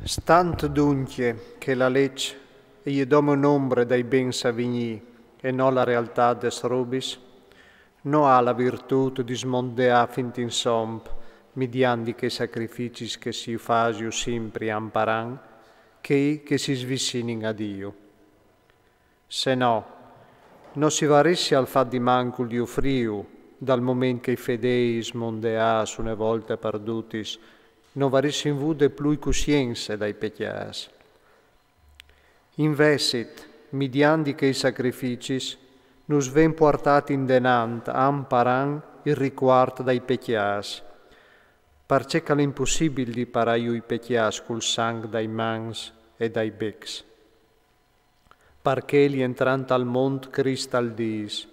Stant dunque che la legge gli doma un'ombra dai ben savigni e non la realtà des rubis, no ha la virtù di smondea fint in somp, mediante che sacrifici che si fasio sempre amparan, che si svicinin a Dio. Se no, non si varissi al fat di mancul di offriu, dal momento che i fedei smondea una volta perdutis, non varissi in vude plui coscienze dai pecchias. Investit, mediante che i sacrificis, nus ven portati in denant, amparan il riquart dai pecchias, perché che l'impossibile di paraiu i pecchias col sang dai mans e dai becs. Perché li entrant al mont Crist al dis,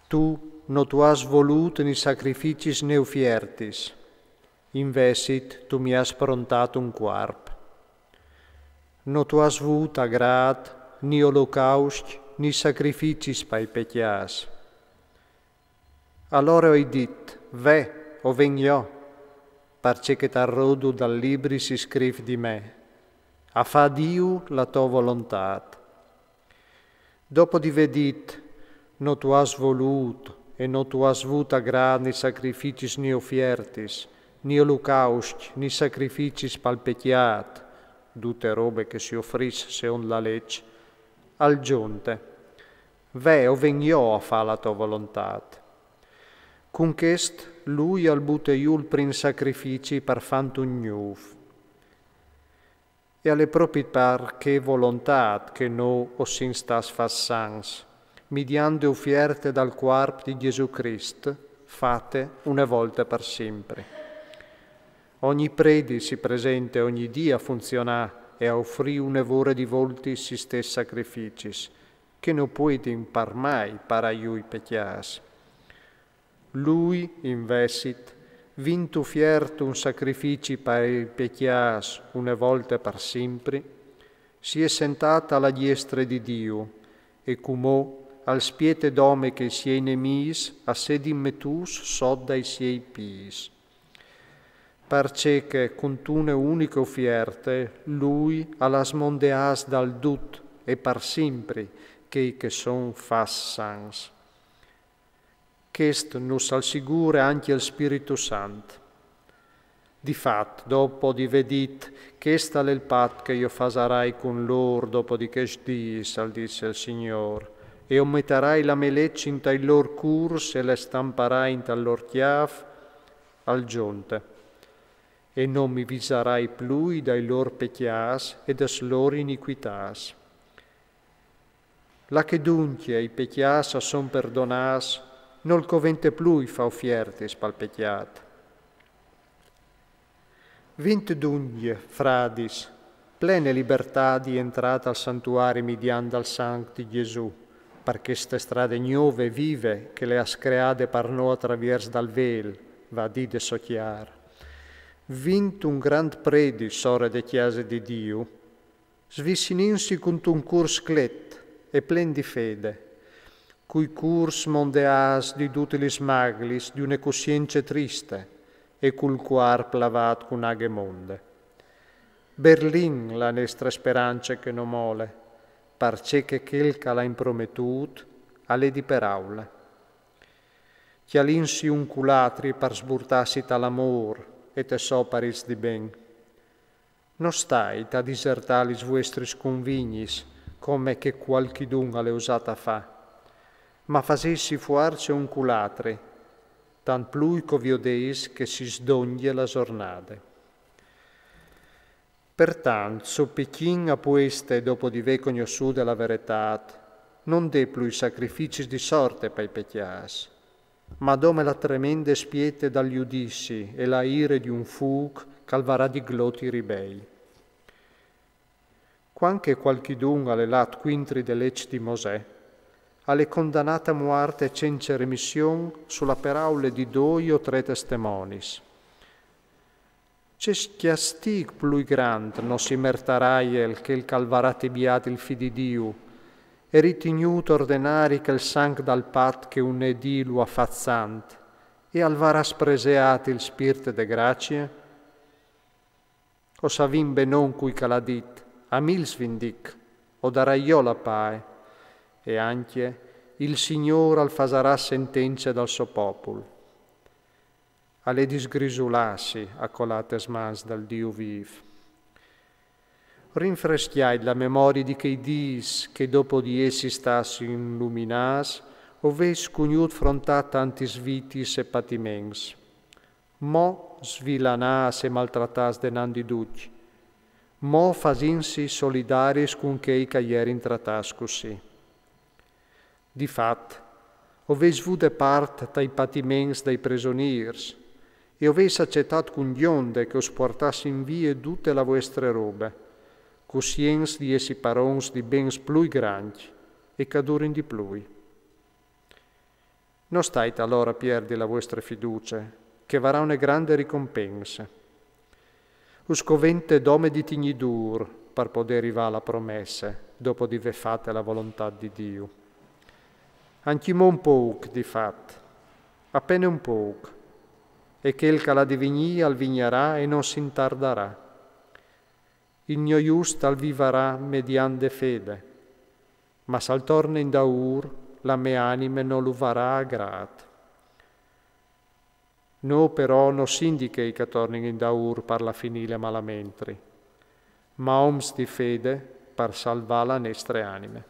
tu non tu has voluto ni sacrificis ne ofiertis, investit tu mi has prontato un quarp. Non tu has vut agrat, ni olocausti, ni sacrificis pai pecchias. Allora ho dit, ve, o venio, perché che t'arrodo dal libri si scrive di me, a fa Dio la tua volontà. Dopo di vedit, non tu has voluto, e non tu has vut agrat ni sacrificis ni ofiertis, ni olocausti, ni sacrificis pal pecchiat, tutte robe che si offrisse secondo la legge, al giunte, ve o venio a fa la tua volontà. Con quest, lui al buteiul prin sacrifici per fanto gnuv. E alle proprie par che volontà che no o sin stas fassans, mediante offerte dal quarp di Gesù Cristo, fate una volta per sempre. Ogni predi si presente ogni dia funziona e a offrì un'evore di volti si stessi sacrificis, che non puede impar mai para iui pecchias. Lui, investit, vinto fierto un sacrifici per i pecchias una volta per sempre, si è sentata alla diestra di Dio e cumò al spiete d'ome che siei nemis a sedim metus sodda i siei pis. Perché che con tune uniche offerte lui alla smondeas dal dut e per sempre che son fas sans. Chest nos assicura anche il Spirito Santo. Difatti, dopo di vedit che sta il pat che io fasarai con loro dopo di che sdis, al disse il Signore, e ometterai la meleccia in tai lor curs e le stamparai in tal lor chiaf, al giunte. E non mi visarai plui dai lor pecchias e des lor iniquitas. La che dunque i pecchias son perdonas, non covente plui fa offiertes pal pecchiat. Vint dunque, fradis, plene libertà di entrata al santuario mediante al sang di Gesù, perché ste strade nuove e vive che le has create per noi attraverso dal vel, va di de socchiar. Vint un grand predi, sore de chiese di Dio, svissininsi con un curs clet e plen di fede, cui curs mondeas di tutti gli smaglis di una coscienza triste e cul cuar plavat con aghe monde. Berlin la nostra speranza che non mole, parce che quel che l'ha imprometut, alle di per aule. Chialinsi un culatri per sburtassi tal'amor, e te so paris di ben. Non stai a disertare i vostri sconvignis, come che qualchidun le usata fa, ma fasessi fuarci un culatre, tan plui coviodeis che si sdoglie la giornate. Pertanto, so Pechin a pueste dopo di ve conosciuta la verità, non de plui sacrifici di sorte per i pecchias, ma dome la tremenda spiete dagli udissi e la ire di un fug calvarà di gloti ribei. Quanche qualchidun alle lat quintri dell'ecce di Mosè, alle condannata muarte senza remissione sulla paraule di 2 o 3 testimonis. C'è schiastic plui grand non si mertaraiel che il calvarate biate il fi di Dio, e ritignuto ordenari che il sang dal pat che un edilu affazzant, e al varas preseate il spirito de grazie? o savim benon cui caladit, a mils vindic, o darai io la pae, e anche il Signore al fasarà sentenze dal suo popolo. Alle disgrisulassi a colates mans dal Dio viv. Rinfreschiai la memoria di quei dis che dopo di essi stassi illuminas, oves cuniut frontat tantis vitis e patiments. Mo svilanas e maltratas denan di duc, mo fasinsi solidaris cun chei caierin tratas così. Di fat, oves vude part tai patiments dai presoniers, e oves accettat cun gionde che os portasse in vie tutte la vostre robe, cosiens di essi parons di bens plui grandi e cadurin di plui. Non stait allora a perdi la vostra fiducia, che varrà una grande ricompensa. Us covente dome di tignidur per poter arrivare alla promessa, dopo di ve fate la volontà di Dio. Anch'imo un poc di fat, appena un poc, e che il la divigni al vignerà e non si intardarà. Il mio just al vivarà mediante fede, ma s'al torna in daur, la mia anime non lo varà a grat. No però non s'indiche che tornin in daur per la finile malamentri, ma oms di fede per salvare la nostre anime.